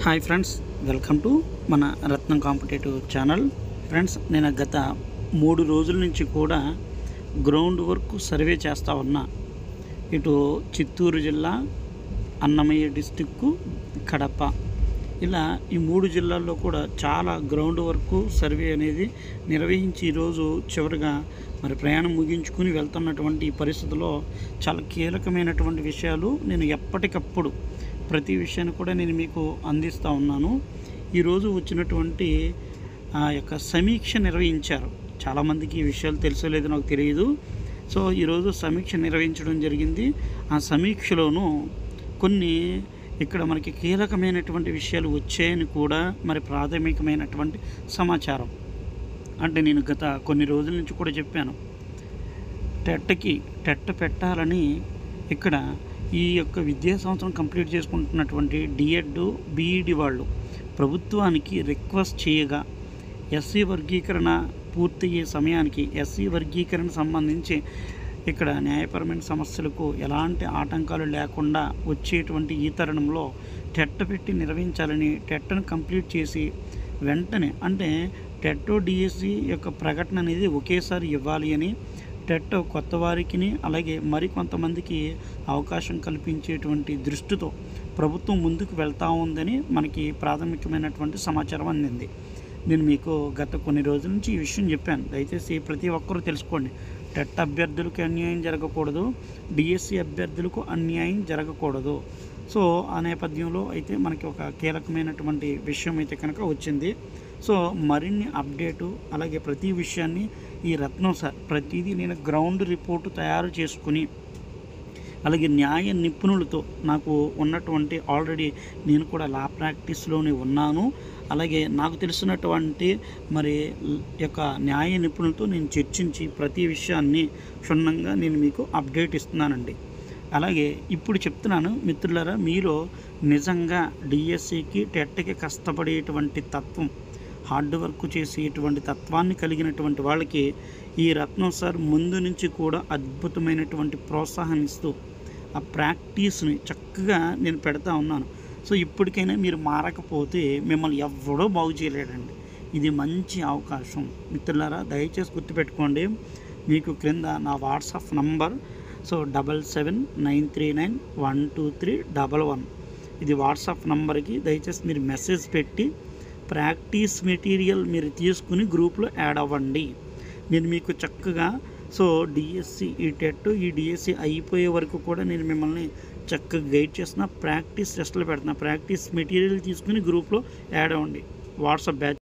Hi friends, welcome to మన రత్నం competitive channel. Friends, నేను గత 3 రోజుల నుంచి కూడా గ్రౌండ్ వర్క్ సర్వే చేస్తూ ఉన్నా. ఇటు చిత్తూరు జిల్లా, అన్నమయ్య డిస్టిక్కు, కడప, ఇలా ఈ 3 జిల్లాల్లో కూడా చాలా గ్రౌండ్ వర్క్ సర్వే అనేది నిర్వహించి ఈరోజు చివరిగా మరి ప్రయాణం ముగించుకుని వెళ్తున్నటువంటి ఈ పరిస్థితుల్లో చాలా కీలకమైనటువంటి విషయాలు నేను ఎప్పటికప్పుడు ప్రతి విషయాన్ని కూడా నేను మీకు అందిస్తూ ఉన్నాను. ఈరోజు వచ్చినటువంటి యొక్క సమీక్ష నిర్వహించారు. చాలామందికి ఈ విషయాలు తెలుసో లేదో నాకు తెలియదు. సో ఈరోజు సమీక్ష నిర్వహించడం జరిగింది. ఆ సమీక్షలోనూ కొన్ని ఇక్కడ మనకి కీలకమైనటువంటి విషయాలు వచ్చాయని కూడా మరి ప్రాథమికమైనటువంటి సమాచారం. అంటే నేను గత కొన్ని రోజుల నుంచి కూడా చెప్పాను, టెట్ పెట్టాలని ఇక్కడ ఈ యొక్క విద్యా సంవత్సరం కంప్లీట్ చేసుకుంటున్నటువంటి డిఎడ్, బీఈడి వాళ్ళు ప్రభుత్వానికి రిక్వెస్ట్ చేయగా ఎస్సీ వర్గీకరణ పూర్తయ్యే సమయానికి ఎస్సీ వర్గీకరణ సంబంధించి ఇక్కడ న్యాయపరమైన సమస్యలకు ఎలాంటి ఆటంకాలు లేకుండా వచ్చేటువంటి ఈ తరుణంలో టెట్ పెట్టి నిర్వహించాలని, టెట్ను కంప్లీట్ చేసి వెంటనే అంటే టెట్ డిఎస్సి యొక్క ప్రకటన అనేది ఒకేసారి ఇవ్వాలి అని, టెట్ కొత్త వారికి అలాగే మరికొంతమందికి అవకాశం కల్పించేటువంటి దృష్టితో ప్రభుత్వం ముందుకు వెళ్తూ ఉందని మనకి ప్రాథమికమైనటువంటి సమాచారం అందింది. నేను మీకు గత కొన్ని రోజుల నుంచి ఈ విషయం చెప్పాను. దయచేసి ప్రతి ఒక్కరూ తెలుసుకోండి, టెట్ అభ్యర్థులకు అన్యాయం జరగకూడదు, డిఎస్సి అభ్యర్థులకు అన్యాయం జరగకూడదు. సో ఆ నేపథ్యంలో అయితే మనకి ఒక కీలకమైనటువంటి విషయం అయితే కనుక వచ్చింది. సో మరిన్ని అప్డేటు అలాగే ప్రతి విషయాన్ని ఈ రత్నం సార్ ప్రతిదీ నేను గ్రౌండ్ రిపోర్టు తయారు చేసుకుని అలాగే న్యాయ నిపుణులతో నాకు ఉన్నటువంటి ఆల్రెడీ నేను కూడా లా ప్రాక్టీస్లోనే ఉన్నాను. అలాగే నాకు తెలిసినటువంటి మరి యొక్క న్యాయ నిపుణులతో నేను చర్చించి ప్రతి విషయాన్ని క్షుణ్ణంగా నేను మీకు అప్డేట్ ఇస్తున్నానండి. అలాగే ఇప్పుడు చెప్తున్నాను మిత్రులారా, మీలో నిజంగా డిఎస్సికి టెట్కి కష్టపడేటువంటి తత్వం, హార్డ్ వర్క్ చేసేటువంటి తత్వాన్ని కలిగినటువంటి వాళ్ళకి ఈ రత్నం సార్ ముందు నుంచి కూడా అద్భుతమైనటువంటి ప్రోత్సాహం ఇస్తూ ఆ ప్రాక్టీస్ని చక్కగా నేను పెడతా ఉన్నాను. సో ఇప్పటికైనా మీరు మారకపోతే మిమ్మల్ని ఎవడో బాగు చేయలేడండి. ఇది మంచి అవకాశం మిత్రులారా, దయచేసి గుర్తుపెట్టుకోండి. మీకు క్రింద నా వాట్సాప్ నంబర్, సో 7793912311 ఇది వాట్సాప్ నంబర్కి దయచేసి మీరు మెసేజ్ పెట్టి ప్రాక్టీస్ మెటీరియల్ మీరు తీసుకుని గ్రూప్లో యాడ్ అవ్వండి. నేను మీకు చక్కగా సో డిఎస్సి ఈ టెట్ ఈ డిఎస్సి అయిపోయే వరకు కూడా నేను మిమ్మల్ని చక్కగా గైడ్ చేస్తున్నా, ప్రాక్టీస్ టెస్టులు పెడుతున్నా. ప్రాక్టీస్ మెటీరియల్ తీసుకుని గ్రూప్లో యాడ్ అవ్వండి. WhatsApp batch